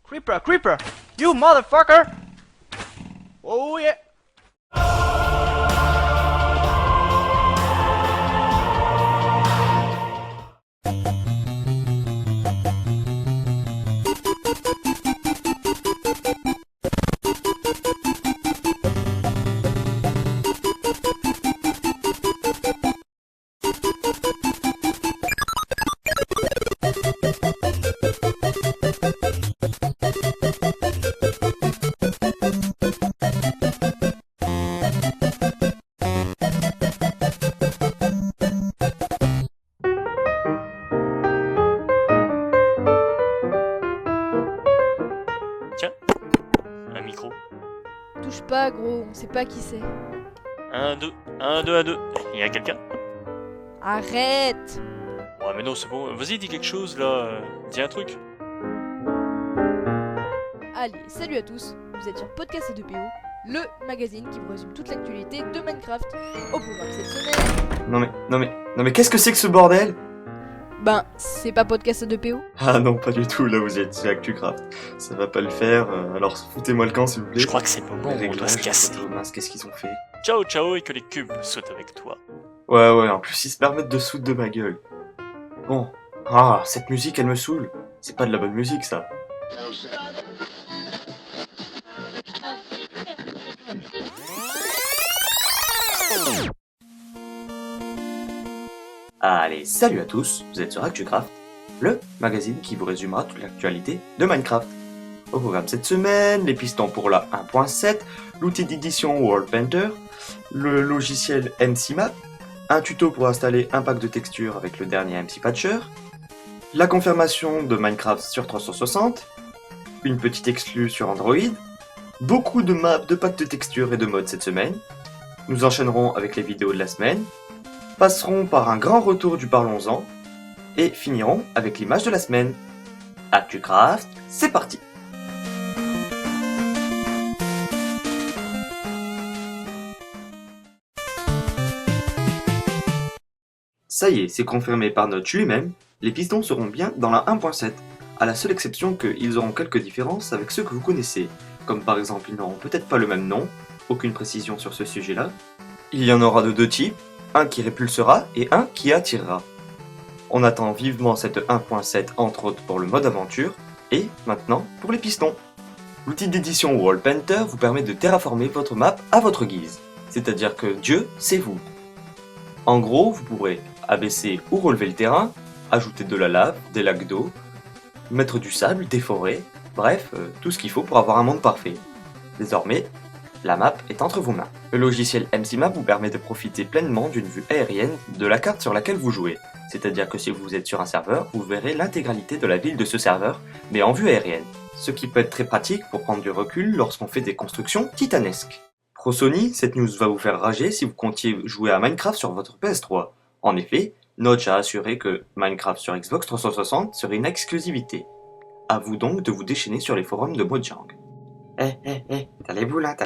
Creeper, creeper! You motherfucker! Oh yeah! Tiens, un micro. Touche pas, gros, on sait pas qui c'est. 1, 2, 1, 2, 1, 2. Il y a quelqu'un? Arrête! Ouais, mais non, c'est bon. Vas-y, dis quelque chose là. Dis un truc. Allez, salut à tous, vous êtes sur Podcast A2PO, le magazine qui vous résume toute l'actualité de Minecraft. Au programme cette semaine... Non mais qu'est-ce que c'est que ce bordel? Ben, c'est pas Podcast A2PO? Ah non, pas du tout, là vous êtes chez ActuCraft. Ça va pas le faire, alors foutez-moi le camp s'il vous plaît. Je crois que c'est le moment où on doit se casser. Mince, qu'est-ce qu'ils ont fait? Ciao, ciao, et que les cubes sautent avec toi. Ouais, en plus ils se permettent de se foutre de ma gueule. Bon, cette musique elle me saoule. C'est pas de la bonne musique ça. Allez, salut à tous, vous êtes sur ActuCraft, le magazine qui vous résumera toute l'actualité de Minecraft. Au programme cette semaine, les pistons pour la 1.7, l'outil d'édition World Painter, le logiciel MCMap, un tuto pour installer un pack de textures avec le dernier MC Patcher, la confirmation de Minecraft sur 360, une petite exclue sur Android, beaucoup de maps, de packs de textures et de mods cette semaine. Nous enchaînerons avec les vidéos de la semaine, passerons par un grand retour du Parlons-en, et finirons avec l'image de la semaine. ActuCraft, c'est parti! Ça y est, c'est confirmé par Notch lui-même, les pistons seront bien dans la 1.7, à la seule exception qu'ils auront quelques différences avec ceux que vous connaissez, comme par exemple ils n'auront peut-être pas le même nom, aucune précision sur ce sujet-là. Il y en aura de deux types, un qui répulsera et un qui attirera. On attend vivement cette 1.7 entre autres pour le mode aventure, et maintenant pour les pistons. L'outil d'édition World Painter vous permet de terraformer votre map à votre guise, c'est-à-dire que Dieu, c'est vous. En gros, vous pourrez abaisser ou relever le terrain, ajouter de la lave, des lacs d'eau, mettre du sable, des forêts, bref, tout ce qu'il faut pour avoir un monde parfait. Désormais, la map est entre vos mains. Le logiciel MCMap vous permet de profiter pleinement d'une vue aérienne de la carte sur laquelle vous jouez. C'est-à-dire que si vous êtes sur un serveur, vous verrez l'intégralité de la ville de ce serveur, mais en vue aérienne. Ce qui peut être très pratique pour prendre du recul lorsqu'on fait des constructions titanesques. Pro Sony, cette news va vous faire rager si vous comptiez jouer à Minecraft sur votre PS3. En effet, Notch a assuré que Minecraft sur Xbox 360 serait une exclusivité. À vous donc de vous déchaîner sur les forums de Mojang. T'as les boules, t'as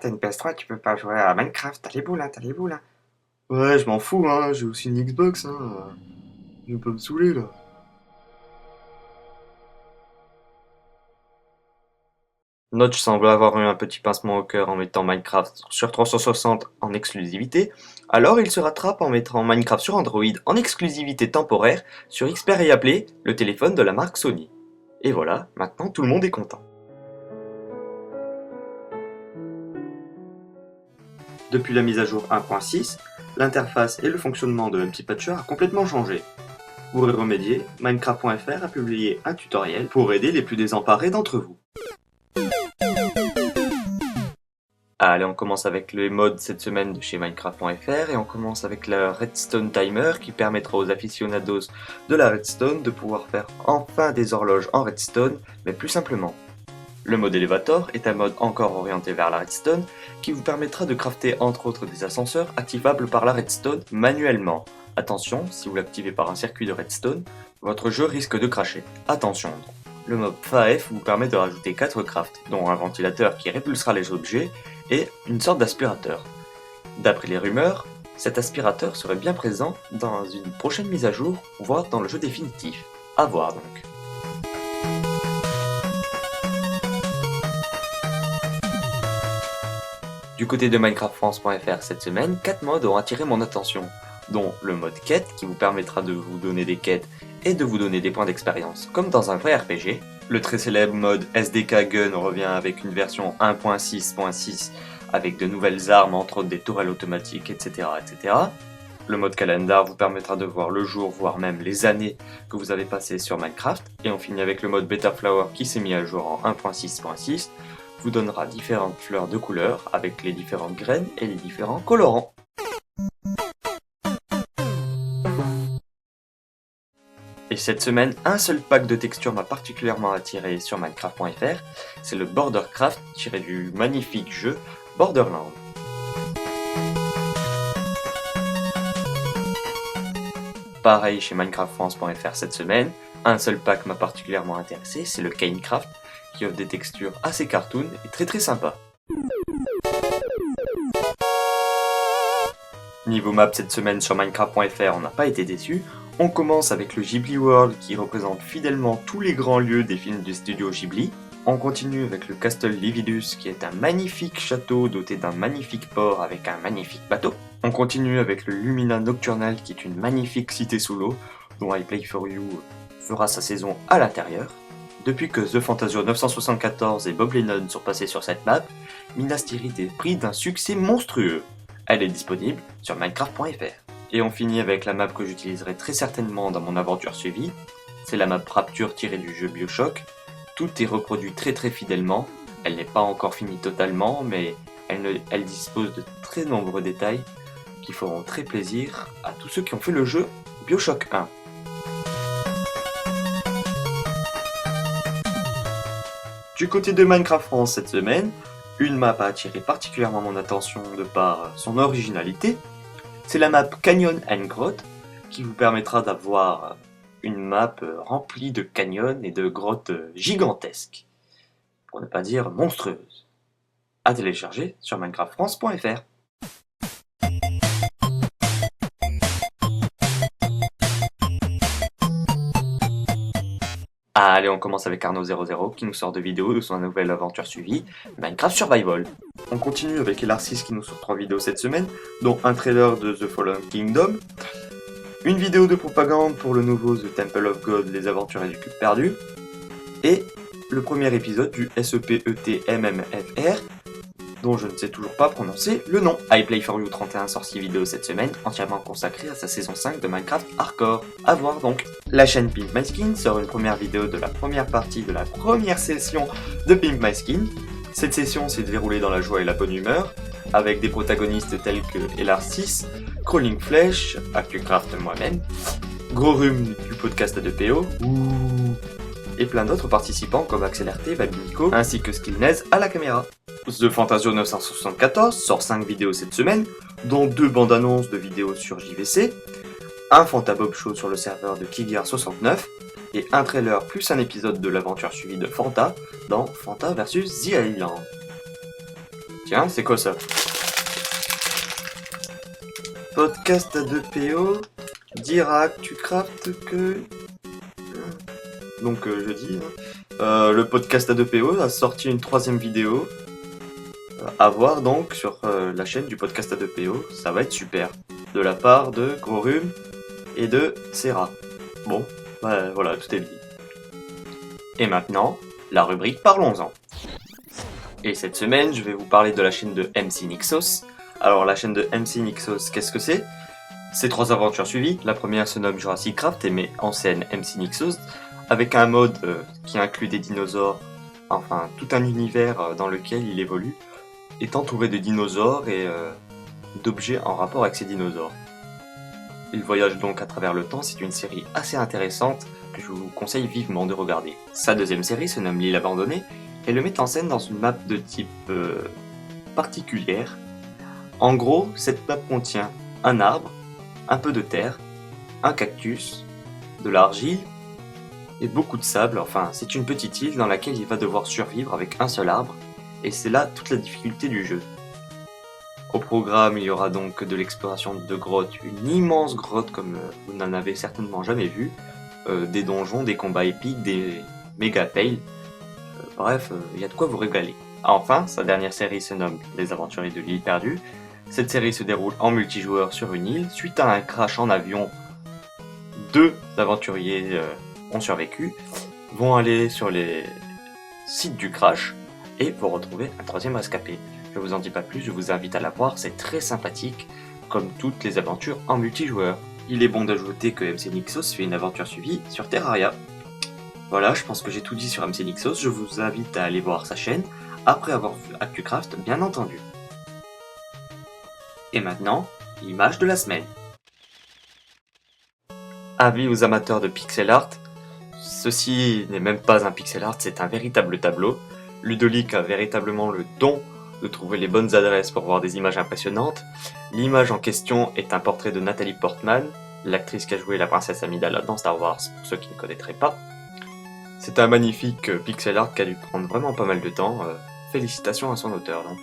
une PS3, tu peux pas jouer à Minecraft, t'as les boules. Ouais, je m'en fous, j'ai aussi une Xbox, je vais pas me saouler, là. Notch semble avoir eu un petit pincement au cœur en mettant Minecraft sur 360 en exclusivité, alors il se rattrape en mettant Minecraft sur Android en exclusivité temporaire sur Xperia Play, le téléphone de la marque Sony. Et voilà, maintenant tout le monde est content. Depuis la mise à jour 1.6, l'interface et le fonctionnement de MC Patcher a complètement changé. Pour y remédier, Minecraft.fr a publié un tutoriel pour aider les plus désemparés d'entre vous. Allez, on commence avec les mods cette semaine de chez Minecraft.fr et on commence avec le Redstone Timer qui permettra aux aficionados de la Redstone de pouvoir faire enfin des horloges en Redstone, mais plus simplement. Le mode Elevator est un mode encore orienté vers la Redstone qui vous permettra de crafter entre autres des ascenseurs activables par la Redstone manuellement. Attention, si vous l'activez par un circuit de Redstone, votre jeu risque de cracher. Attention. Le mode FAF vous permet de rajouter 4 crafts, dont un ventilateur qui répulsera les objets et une sorte d'aspirateur. D'après les rumeurs, cet aspirateur serait bien présent dans une prochaine mise à jour, voire dans le jeu définitif. À voir donc. Du côté de minecraftfrance.fr cette semaine, 4 modes ont attiré mon attention, dont le mode quête qui vous permettra de vous donner des quêtes et de vous donner des points d'expérience comme dans un vrai RPG. Le très célèbre mode SDK Gun revient avec une version 1.6.6 avec de nouvelles armes, entre autres des tourelles automatiques, etc. etc. Le mode calendar vous permettra de voir le jour, voire même les années que vous avez passées sur Minecraft. Et on finit avec le mode Beta Flower qui s'est mis à jour en 1.6.6, vous donnera différentes fleurs de couleurs avec les différentes graines et les différents colorants. Et cette semaine, un seul pack de textures m'a particulièrement attiré sur Minecraft.fr, c'est le Bordercraft tiré du magnifique jeu Borderlands. Pareil chez Minecraftfrance.fr cette semaine, un seul pack m'a particulièrement intéressé, c'est le Canecraft, qui offre des textures assez cartoon et très sympa. Niveau map cette semaine sur Minecraft.fr, on n'a pas été déçus. On commence avec le Ghibli World qui représente fidèlement tous les grands lieux des films du studio Ghibli. On continue avec le Castle Lividus qui est un magnifique château doté d'un magnifique port avec un magnifique bateau. On continue avec le Lumina Nocturnal qui est une magnifique cité sous l'eau dont I Play For You fera sa saison à l'intérieur. Depuis que The Fantasio 974 et Bob Lennon sont passés sur cette map, Minas Tirith est pris d'un succès monstrueux. Elle est disponible sur Minecraft.fr. Et on finit avec la map que j'utiliserai très certainement dans mon aventure suivie. C'est la map Rapture tirée du jeu Bioshock. Tout est reproduit très fidèlement. Elle n'est pas encore finie totalement, mais elle dispose de très nombreux détails qui feront très plaisir à tous ceux qui ont fait le jeu Bioshock 1. Du côté de Minecraft France cette semaine, une map a attiré particulièrement mon attention de par son originalité. C'est la map Canyon and Grotte qui vous permettra d'avoir une map remplie de canyons et de grottes gigantesques, pour ne pas dire monstrueuses. À télécharger sur minecraftfrance.fr. Allez, on commence avec Arnaud00 qui nous sort de vidéos de son nouvelle aventure suivie, Minecraft Survival. On continue avec Elarsis qui nous sort 3 vidéos cette semaine, dont un trailer de The Fallen Kingdom, une vidéo de propagande pour le nouveau The Temple of God, les aventuriers du cube perdu, et le premier épisode du SEPETMMFR, dont je ne sais toujours pas prononcer le nom. I Play For You 31 sort 6 vidéos cette semaine, entièrement consacrée à sa saison 5 de Minecraft Hardcore. À voir donc. La chaîne Pimp My Skin sort une première vidéo de la première partie de la première session de Pimp My Skin. Cette session s'est déroulée dans la joie et la bonne humeur, avec des protagonistes tels que Elarsis, Crawling Flesh, ActuCraft moi-même, Gros Rhume du podcast A2PO, et plein d'autres participants comme AxelRT, Babinico, ainsi que Skillnez à la caméra. The Fantasio 974 sort 5 vidéos cette semaine, dont 2 bandes annonces de vidéos sur JVC, un Fantabob Show sur le serveur de Kigear69, et un trailer plus un épisode de l'aventure suivie de Fanta dans Fanta vs The Island. Tiens, c'est quoi ça? Podcast A2PO, dire à ActuCraft que... Donc je dis, le podcast A2PO a sorti une 3ème vidéo à voir donc sur la chaîne du podcast A2PO, ça va être super, de la part de Gros Rhume et de Serra. Bon, bah, voilà, tout est dit. Et maintenant, la rubrique Parlons-en. Et cette semaine, je vais vous parler de la chaîne de MC Nixos. Alors la chaîne de MC Nixos, qu'est-ce que c'est? C'est 3 aventures suivies, la première se nomme Jurassic Craft et met en scène MC Nixos, avec un mode qui inclut des dinosaures, enfin tout un univers dans lequel il évolue, est entouré de dinosaures et d'objets en rapport avec ces dinosaures. Il voyage donc à travers le temps, c'est une série assez intéressante que je vous conseille vivement de regarder. Sa 2ème série se nomme L'île abandonnée et le met en scène dans une map de type particulière. En gros, cette map contient un arbre, un peu de terre, un cactus, de l'argile et beaucoup de sable. Enfin, c'est une petite île dans laquelle il va devoir survivre avec un seul arbre, et c'est là toute la difficulté du jeu. Au programme, il y aura donc de l'exploration de grottes, une immense grotte comme vous n'en avez certainement jamais vu, des donjons, des combats épiques, des méga fails, bref, il y a de quoi vous régaler. Enfin, sa dernière série se nomme Les Aventuriers de l'île perdue. Cette série se déroule en multijoueur sur une île. Suite à un crash en avion, 2 aventuriers ont survécu, vont aller sur les sites du crash et vont retrouver un 3e rescapé. Je vous en dis pas plus, je vous invite à la voir, c'est très sympathique, comme toutes les aventures en multijoueur. Il est bon d'ajouter que MC Nixos fait une aventure suivie sur Terraria. Voilà, je pense que j'ai tout dit sur MC Nixos, je vous invite à aller voir sa chaîne, après avoir vu ActuCraft, bien entendu. Et maintenant, l'image de la semaine. Avis aux amateurs de pixel art, ceci n'est même pas un pixel art, c'est un véritable tableau. Ludolik a véritablement le don de trouver les bonnes adresses pour voir des images impressionnantes. L'image en question est un portrait de Nathalie Portman, l'actrice qui a joué la princesse Amidala dans Star Wars, pour ceux qui ne connaîtraient pas. C'est un magnifique pixel art qui a dû prendre vraiment pas mal de temps. Félicitations à son auteur donc.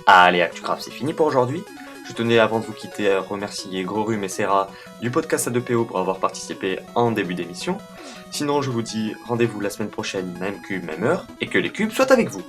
Allez, ActuCraft, c'est fini pour aujourd'hui. Je tenais avant de vous quitter à remercier Grorum et Serra du podcast A2PO pour avoir participé en début d'émission. Sinon, je vous dis rendez-vous la semaine prochaine, même cube, même heure, et que les cubes soient avec vous.